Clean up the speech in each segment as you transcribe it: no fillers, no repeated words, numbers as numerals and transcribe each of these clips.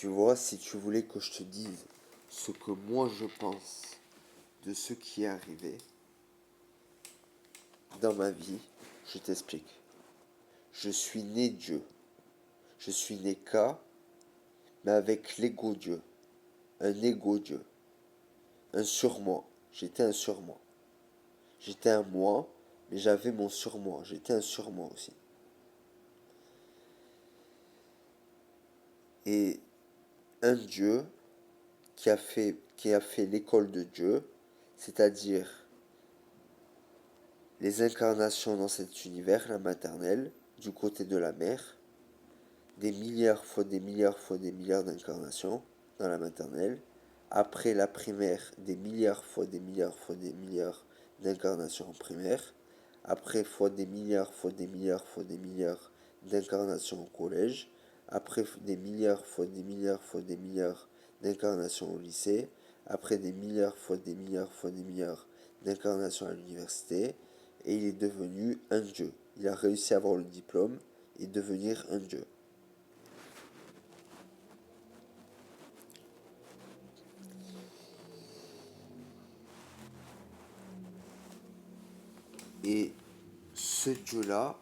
Tu vois, si tu voulais que je te dise ce que moi je pense de ce qui est arrivé dans ma vie, je t'explique. Je suis né Dieu. Je suis né K, mais avec l'ego Dieu. Un ego Dieu. Un surmoi. J'étais un surmoi. J'étais un moi, mais j'avais mon surmoi. J'étais un surmoi aussi. Et un Dieu qui a fait l'école de Dieu, c'est-à-dire les incarnations dans cet univers, la maternelle, du côté de la mère, des milliards fois des milliards fois des milliards d'incarnations dans la maternelle, après la primaire, des milliards fois des milliards fois des milliards d'incarnations en primaire, après fois des milliards fois des milliards fois des milliards d'incarnations au collège, après des milliards fois des milliards fois des milliards d'incarnations au lycée, après des milliards fois des milliards fois des milliards d'incarnations à l'université, et il est devenu un dieu. Il a réussi à avoir le diplôme et devenir un dieu. Et ce dieu-là,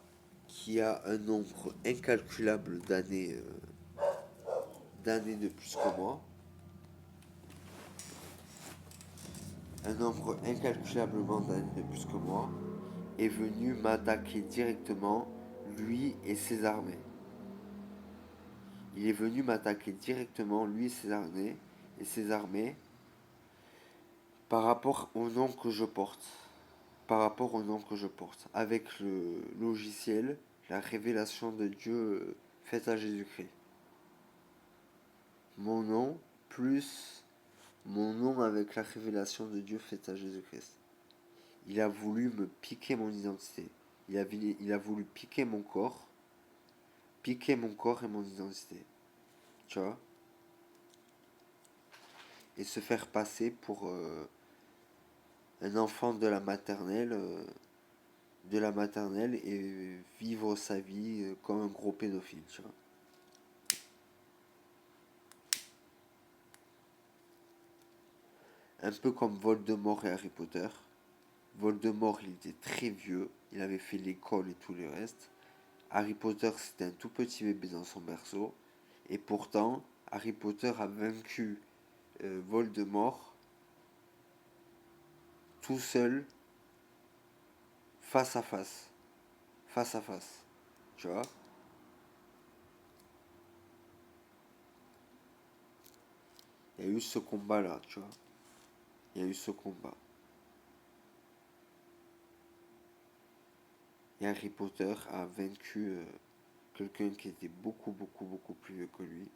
qui a un nombre incalculable d'années de plus que moi, un nombre incalculablement d'années de plus que moi, est venu m'attaquer directement, lui et ses armées. Il est venu m'attaquer directement, lui et ses armées, par rapport au nom que je porte. Par rapport au nom que je porte. Avec le logiciel, la révélation de Dieu faite à Jésus-Christ. Mon nom plus mon nom avec la révélation de Dieu faite à Jésus-Christ. Il a voulu me piquer mon identité. Il a voulu piquer mon corps et mon identité. Tu vois? Et se faire passer pour un enfant de la maternelle et vivre sa vie comme un gros pédophile, tu vois. Un peu comme Voldemort et Harry Potter. Voldemort, il était très vieux, il avait fait l'école et tout le reste. Harry Potter, c'était un tout petit bébé dans son berceau. Et pourtant, Harry Potter a vaincu Voldemort tout seul, face à face. Face à face. Tu vois? Il y a eu ce combat-là, tu vois? Il y a eu ce combat. Et Harry Potter a vaincu quelqu'un qui était beaucoup, beaucoup, beaucoup plus vieux que lui.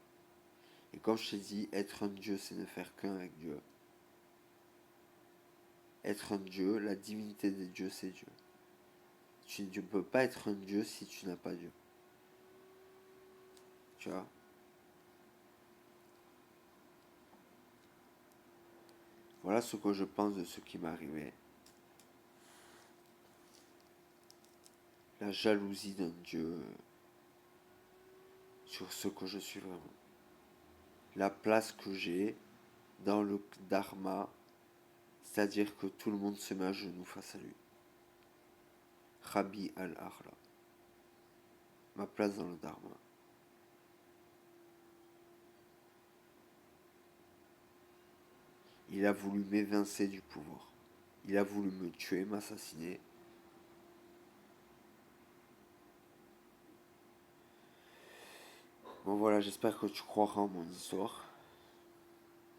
Et comme je t'ai dit, être un dieu, c'est ne faire qu'un avec Dieu. Être un dieu, la divinité des dieux, c'est Dieu. Tu ne peux pas être un dieu si tu n'as pas Dieu. Tu vois? Voilà ce que je pense de ce qui m'est arrivé. La jalousie d'un dieu sur ce que je suis vraiment. La place que j'ai dans le dharma, c'est-à-dire que tout le monde se met à genoux face à lui. Rabbi al-Akhla. Ma place dans le dharma. Il a voulu m'évincer du pouvoir. Il a voulu me tuer, m'assassiner. Bon voilà, j'espère que tu croiras en mon histoire.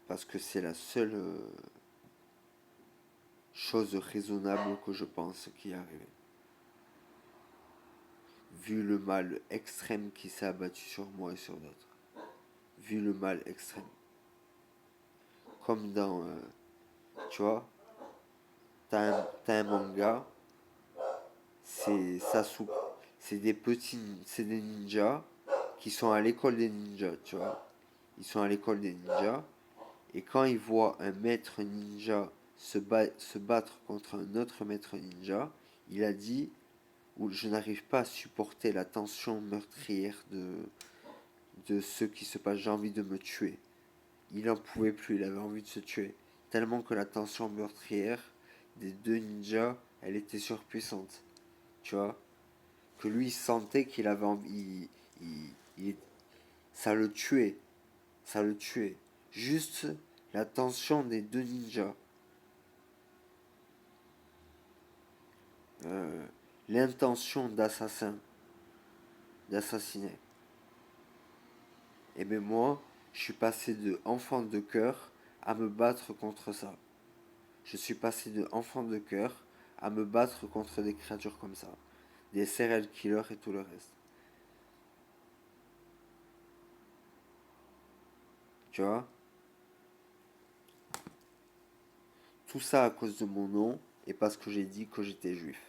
Parce que c'est la seule chose raisonnable que je pense qui est arrivée. Vu le mal extrême qui s'est abattu sur moi et sur d'autres. Vu le mal extrême. Comme dans, tu vois, t'as un manga, c'est Sasuke. C'est des ninjas qui sont à l'école des ninjas, tu vois. Ils sont à l'école des ninjas. Et quand ils voient un maître ninja se battre contre un autre maître ninja, il a dit, je n'arrive pas à supporter la tension meurtrière de ce qui se passe, j'ai envie de me tuer. Il n'en pouvait plus, il avait envie de se tuer. Tellement que la tension meurtrière des deux ninjas, elle était surpuissante. Tu vois? Que lui, il sentait qu'il avait envie. Il- ça le tuait. Ça le tuait. Juste la tension des deux ninjas. Euh, L'intention d'assassiner. Et bien moi, je suis passé de enfant de cœur à me battre contre ça. Je suis passé de enfant de cœur à me battre contre des créatures comme ça. Des serial killers et tout le reste. Tu vois? Tout ça à cause de mon nom et parce que j'ai dit que j'étais juif.